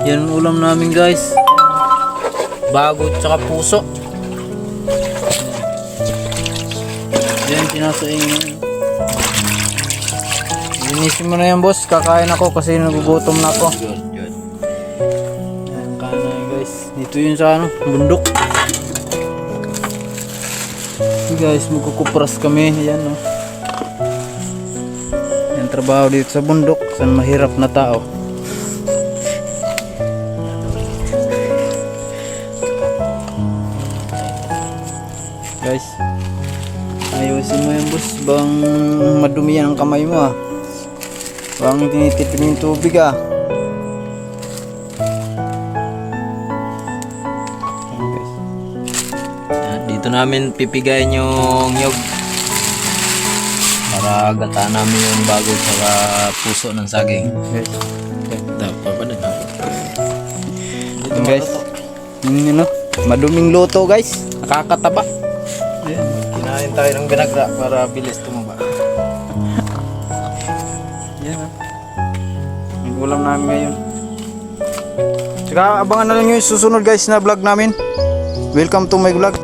Yan ang ulam namin guys. Bago tsaka puso. Yan, pinasaing na yun. Linisin mo na yan boss. Kakain ako kasi nagugutom na ako. Good. Yan, kain na yun guys. Dito yun sa ano, bundok. Hey guys, magkukupras kami. Yan no. Yan trabaho dito sa bundok. Saan mahirap na tao. Guys, ayusin mo yan boss. Bang madumi yan ang kamay mo ah. Bang tinitipid yung tubig ah. Ayan, guys. Yan, dito namin pipigayin yung nyog para gataan namin yung bago sa puso ng saging. Guys, Dapat. ito guys. Yung ano, maduming luto guys. Nakakataba. Ayan. Kinain tayo ng binagra para bilis tumaba. Yan ah. Yung ulam namin ngayon. Tsaka abangan na lang yung susunod guys na vlog namin. Welcome to my vlog.